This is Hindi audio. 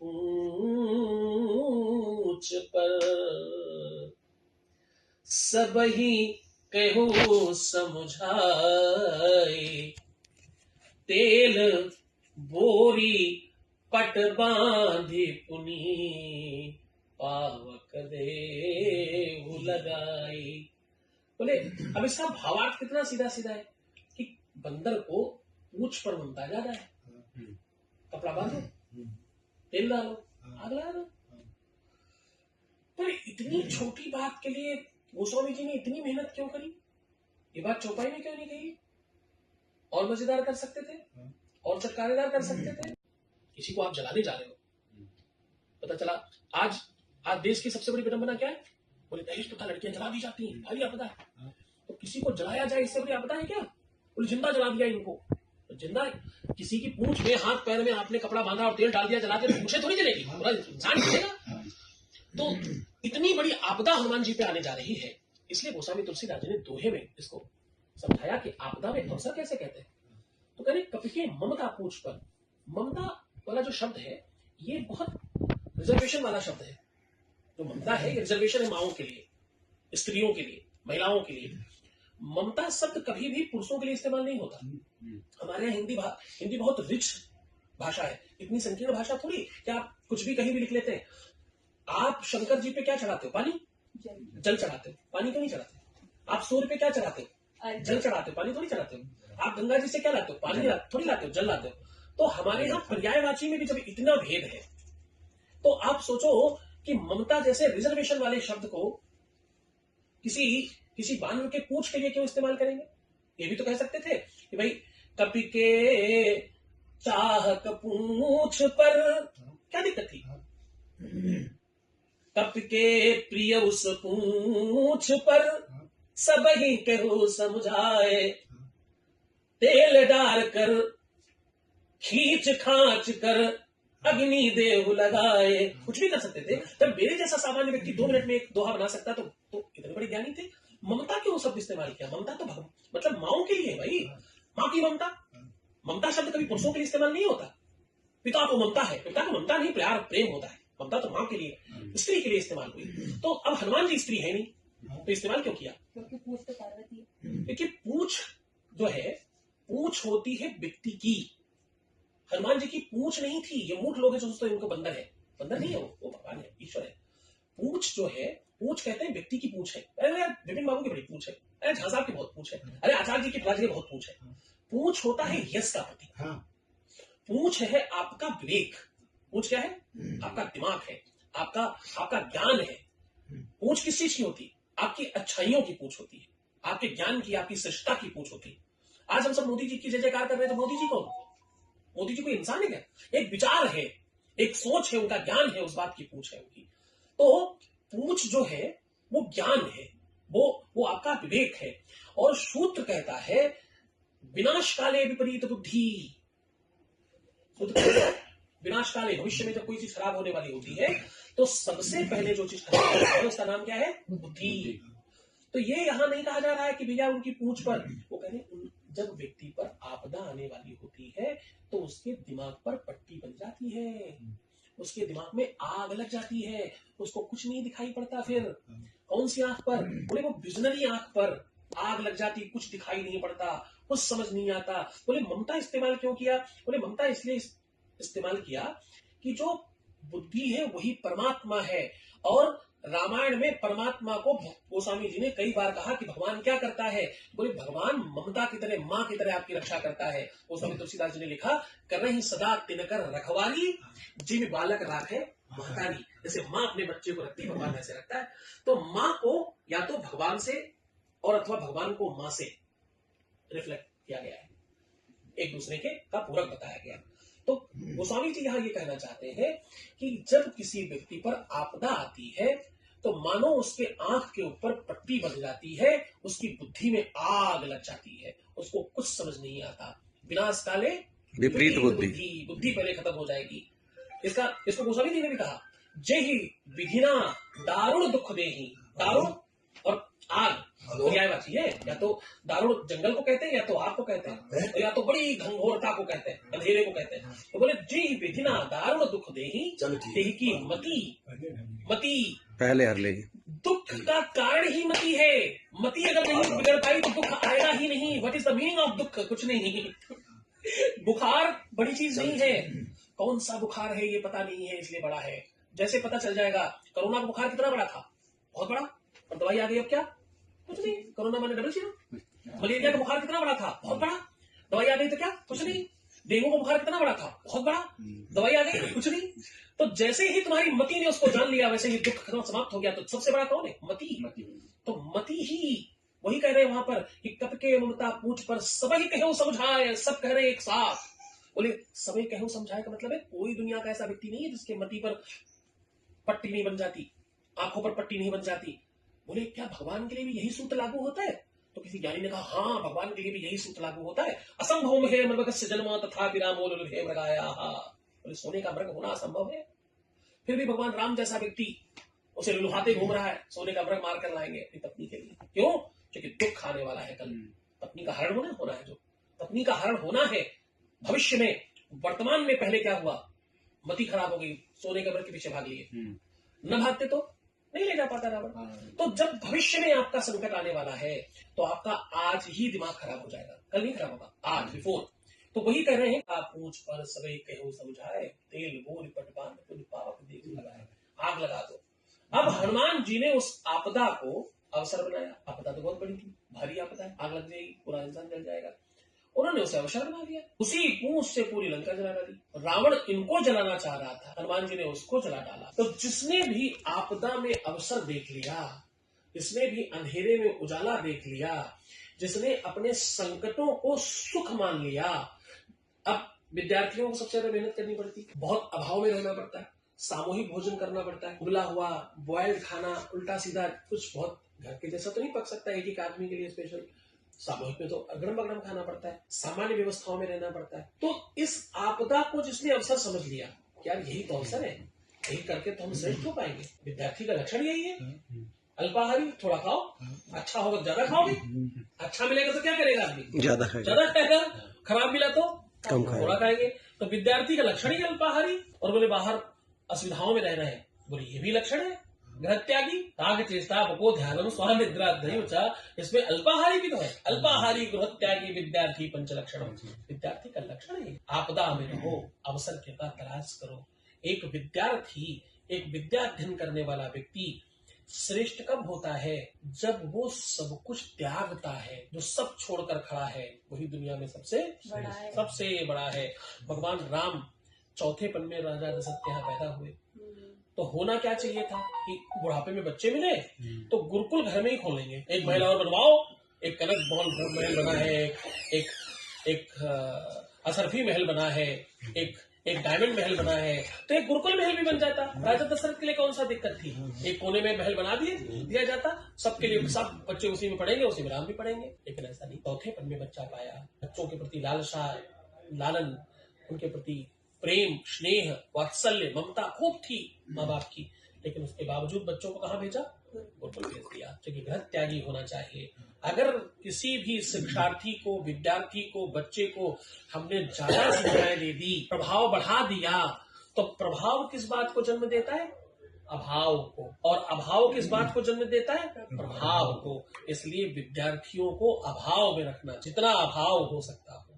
पूछ पर, सबही कहू समुझाए। तेल बोरी पट बांधी पुनी, पावक देहु लगाई। बोले अब इसका भावार्थ कितना सीधा सीधा है कि बंदर को पूछ पर ममता ज्यादा है। कपड़ा बांधो, तेल डालो, आग लगा दो। पर इतनी छोटी बात के लिए गोस्वामी जी ने इतनी मेहनत क्यों करी? ये बात चौपाई में क्यों नहीं कही? और मजेदार कर सकते थे, और चटकारेदार कर सकते थे। किसी को आप जलाने जा रहे हो, पता चला आज देश की सबसे बड़ी विडंबना क्या है? बोले दहेज प्रथा, लड़कियां जला दी जाती हैं, भारी आपदा है। तो किसी को जलाया जाए इससे बड़ी आपदा है क्या? बोले जिंदा जला दिया इनको। तो जिंदा किसी की पूंछ में, हाथ पैर में आपने कपड़ा बांधा और तेल डाल दिया, जला दिया, पूछे थोड़ी जलेगी, पूरा इंसान जलेगा। तो इतनी बड़ी आपदा हनुमान जी पे आने जा रही है, इसलिए गोस्वामी तुलसीदास जी ने दोहे में इसको समझाया कि आपदा में अवसर कैसे कहते हैं। तो कहने कपिके ममता पूछ पर। ममता वाला जो शब्द है ये बहुत रिजर्वेशन वाला शब्द है। जो ममता है ये रिजर्वेशन है माओं के लिए, स्त्रियों के लिए, महिलाओं के लिए। ममता शब्द कभी भी पुरुषों के लिए इस्तेमाल नहीं होता। हमारे यहाँ हिंदी बहुत रिच भाषा है, इतनी संकीर्ण भाषा थोड़ी कि आप कुछ भी कहीं भी लिख लेते हैं। आप शंकर जी पे क्या चढ़ाते हो? पानी, जल चढ़ाते हो, पानी क्यों नहीं चढ़ाते? आप सूर्य पे क्या चढ़ाते हो? जल चढ़ाते हो, पानी थोड़ी चढ़ाते हो। आप गंगा जी से क्या लाते हो? पानी थोड़ी लाते हो, जल लाते हो। तो हमारे यहाँ पर्यायवाची में भी जब इतना भेद है, तो आप सोचो कि ममता जैसे रिजर्वेशन वाले शब्द को किसी बानर के पूंछ के लिए क्यों इस्तेमाल करेंगे? ये भी तो कह सकते थे कि भाई कपि के चाहक पूंछ पर, क्या दिक्कत थी? कपि के प्रिय उस पूंछ पर, सबही कहू समझाए। तेल डाल कर खींच खांच कर, अग्नि देहु लगाए। कुछ भी कर सकते थे। तब मेरे जैसा सामान्य व्यक्ति 2 मिनट में एक दोहा बना सकता तो इतने बड़े ज्ञानी थे। ममता क्यों शब्द इस्तेमाल किया? ममता तो मतलब माओं के लिए है भाई, माँ की ममता। ममता शब्द कभी पुरुषों के लिए इस्तेमाल नहीं होता। पिता को ममता है, पिता को ममता नहीं, प्यार प्रेम होता है। ममता तो माँ के लिए, स्त्री के लिए इस्तेमाल हुई। तो अब हनुमान जी स्त्री है नहीं, तो इस्तेमाल क्यों किया? क्योंकि पूछ तो पार्वती है। देखिए पूछ जो है, पूछ होती है व्यक्ति की। हनुमान जी की पूछ नहीं थी। ये मूर्ख लोग हैं जो सोचते हैं इनको बंदर है। बंदर नहीं है, वो भगवान है, ईश्वर है। पूछ जो है, पूछ कहते हैं व्यक्ति की पूछ है। अरे यार विपिन बाबू की बड़ी पूछ है, अरे झा साहब की बहुत पूछ है, अरे आचार्य जी की पिताजी की बहुत पूछ है। पूछ होता है यश का प्रतीक। पूछ है आपका विवेक। पूछ क्या है? आपका दिमाग है, आपका ज्ञान है। पूछ किस चीज की होती? आपकी अच्छाइयों की पूछ होती है, आपके ज्ञान की, आपकी श्रेष्ठता की पूछ होती है। आज हम सब मोदी जी की जय जयकार कर रहे हैं, तो मोदी जी कौन? मोदी जी कोई इंसान है क्या? एक विचार है, एक सोच है, उनका ज्ञान है, उस बात की पूछ है उनकी। तो पूछ जो है वो ज्ञान है, वो आपका विवेक है। और सूत्र कहता है विनाश काले विपरीत बुद्धि। विनाश काले, भविष्य में जब कोई चीज खराब होने वाली होती है तो सबसे पहले जो चीज खराब होती है उसका नाम क्या है? बुद्धि। तो ये यहां नहीं कहा जा रहा है कि भैया उनकी पूंछ पर, वो कह रहे जब व्यक्ति पर आपदा आने वाली होती है तो उसके दिमाग पर पट्टी बन जाती है, उसके दिमाग में आग लग जाती है, उसको कुछ नहीं दिखाई पड़ता। फिर कौन सी आंख पर? बोले वो विजनरी आंख पर आग लग जाती, कुछ दिखाई नहीं पड़ता, कुछ समझ नहीं आता। बोले ममता इस्तेमाल क्यों किया? बोले ममता इसलिए इस्तेमाल किया कि जो बुद्धि है वही परमात्मा है। और रामायण में परमात्मा को गोस्वामी जी ने कई बार कहा कि भगवान क्या करता है? बोले भगवान ममता की तरह, माँ की तरह आपकी रक्षा करता है। गोस्वामी तुलसीदास जी ने लिखा, कर रही सदा तिनकर रखवाली, जिम बालक राखे महतारी। जैसे माँ अपने बच्चे को रखती है, भगवान ऐसे रखता है। तो माँ को या तो भगवान से और अथवा भगवान को माँ से रिफ्लेक्ट किया गया है, एक दूसरे के का पूरक बताया गया। तो गोस्वामी जी यहाँ ये कहना चाहते हैं कि जब किसी व्यक्ति पर आपदा आती है तो मानो उसके आंख के ऊपर पट्टी बन जाती है, उसकी बुद्धि में आग लग जाती है, उसको कुछ समझ नहीं आता। विनाश काले विपरीत बुद्धि, बुद्धि पहले खत्म हो जाएगी। इसको गोस्वामी जी ने भी कहा, जय ही विधिना दारुण दुख देही। दारुण और आग पर्यायवाची है, या तो दारुण जंगल को कहते हैं, या तो आग को कहते हैं, और या तो बड़ी घंघोरता को कहते हैं, अंधेरे को कहते हैं। तो बोले जी विधिना दारुण दुख देही देही की मति। मति पहले हर लेगी, दुख का कारण ही मति है। मति अगर नहीं बिगड़ पाई तो दुख आएगा ही नहीं। What is the meaning of दुख? कुछ नहीं। बुखार बड़ी चीज नहीं है, कौन सा बुखार है ये पता नहीं है इसलिए बड़ा है। जैसे पता चल जाएगा कोरोना का बुखार कितना बड़ा था, बहुत बड़ा, और दवाई आ गई, अब क्या? कुछ नहीं। कोरोना मैंने डबल जीरो। मलेरिया का बुखार कितना बड़ा था, बहुत बड़ा, दवाई आ गई तो क्या? कुछ नहीं। डेंगू का बुखार कितना बड़ा था, बहुत बड़ा, दवाई आ गई, कुछ नहीं। तो जैसे ही तुम्हारी मति ने उसको जान लिया वैसे ही दुख खत्म, समाप्त हो गया। तो सबसे बड़ा कौन है? मति। तो मति ही वही कह रहे हैं वहां पर कि कप के ममता पूछ पर सबही कहो समझाए, सब कह रहे एक साथ। बोले सबही कहो समझाए का मतलब है कोई दुनिया का ऐसा व्यक्ति नहीं है जिसके मति पर पट्टी नहीं बन जाती, आंखों पर पट्टी नहीं बन जाती। बोले क्या भगवान के लिए भी यही सूत्र लागू होता है? तो किसी ज्ञानी ने कहा हाँ, भगवान के लिए भी यही सूत्र लागू होता है। असंभव है मृगस्य जन्म तथा विरामो लुलुभे मृगाया। बोले सोने का मृग होना असंभव है, फिर भी भगवान राम जैसा व्यक्ति उसे लुलुहाते घूम रहा है, सोने का मृग मार कर लाएंगे अपनी पत्नी के लिए। क्यों? क्योंकि दुख आने वाला है कल, पत्नी का हरण होना है, जो पत्नी का हरण होना है भविष्य में। वर्तमान में पहले क्या हुआ? मति खराब हो गई, सोने के मृग के पीछे भाग लिए, न भागते तो नहीं ले जा पाता रावण। तो जब भविष्य में आपका संकट आने वाला है तो आपका आज ही दिमाग खराब हो जाएगा, कल नहीं खराब होगा, आज बिफोर। तो वही कह रहे हैं आप पूछ पर सवे कहो समझाए, तेल बोल पटवान तुम पावक देख लगाए, आग लगा दो। अब हनुमान जी ने उस आपदा को अवसर बनाया। आपदा तो बहुत बड़ी थी, भारी आपदा है, आग लग जाएगी, पूरा इंसान जल जाएगा। उन्होंने उसे अवसर बना लिया, उसी पूंछ से पूरी लंका जला डाली। रावण इनको जलाना चाह रहा था, हनुमान जी ने उसको जला डाला। तो जिसने भी आपदा में अवसर देख लिया, जिसने भी अंधेरे में उजाला देख लिया, जिसने अपने संकटों को सुख मान लिया। अब विद्यार्थियों को सबसे ज्यादा मेहनत करनी पड़ती, बहुत अभाव में रहना पड़ता है, सामूहिक भोजन करना पड़ता है, उबला हुआ बॉयल्ड खाना, उल्टा सीधा कुछ, बहुत घर के जैसा तो नहीं पक सकता एक आदमी के लिए स्पेशल, सामूहिक में तो अगड़म बगड़म खाना पड़ता है, सामान्य व्यवस्थाओं में रहना पड़ता है। तो इस आपदा को जिसने अवसर समझ लिया, यार यही तो अवसर है, यही करके तो हम श्रेष्ठ हो पाएंगे। विद्यार्थी का लक्षण यही है, अल्पाहारी, थोड़ा खाओ, अच्छा होगा ज्यादा खाओगे, अच्छा मिलेगा तो क्या करेगा आदमी? ज्यादा खाएगा, खराब मिला तो कम थोड़ा खाएंगे। तो विद्यार्थी का लक्षण ही अल्पाहारी। और बोले बाहर असुविधाओं में रहना है, बोले ये भी लक्षण है गृह त्यागी, ताग चेष्टा बको ध्यानम स्वाहा निद्रा दैवचा, इसमें अल्पाहारी भी तो है। अल्पाहारी गृह त्यागी विद्यार्थी पंच लक्षण, विद्यार्थी का लक्षण है। आपदा में रहो, अवसर के बाद तलाश करो। एक विद्यार्थी, एक विद्याध्ययन करने वाला व्यक्ति श्रेष्ठ कब होता है? जब वो सब कुछ त्यागता है, जो सब छोड़कर खड़ा है, वही दुनिया में सबसे बड़ा है। भगवान राम चौथे पन में राजा दशरथ के यहाँ पैदा हुए, तो होना क्या चाहिए था कि बुढ़ापे में बच्चे मिले तो गुरुकुल घर में ही खोलेंगे, एक महिला और बनवाओ, एक कनक भवन महल बना है, एक असरफी महल बना है, एक डायमंड महल बना है, तो एक गुरुकुल महल भी बन जाता। राजा दशरथ के लिए कौन सा दिक्कत थी? एक कोने में महल बना दिया जाता, सबके लिए, सब बच्चे उसी में पढ़ेंगे, उसी में राम भी पढ़ेंगे। लेकिन ऐसा नहीं, चौथे पन में बच्चा पाया, बच्चों के प्रति लालसा, लालन, उनके प्रति प्रेम, स्नेह, वात्सल्य, ममता खूब थी माँ बाप की, लेकिन उसके बावजूद बच्चों को कहाँ भेजा? गुरुकुल भेज दिया। क्योंकि घर त्यागी होना चाहिए। अगर किसी भी शिक्षार्थी को, विद्यार्थी को, बच्चे को हमने ज्यादा सुविधाएं दे दी, प्रभाव बढ़ा दिया, तो प्रभाव किस बात को जन्म देता है? अभाव को। और अभाव किस बात को जन्म देता है? प्रभाव को। इसलिए विद्यार्थियों को अभाव में रखना, जितना अभाव हो सकता हो।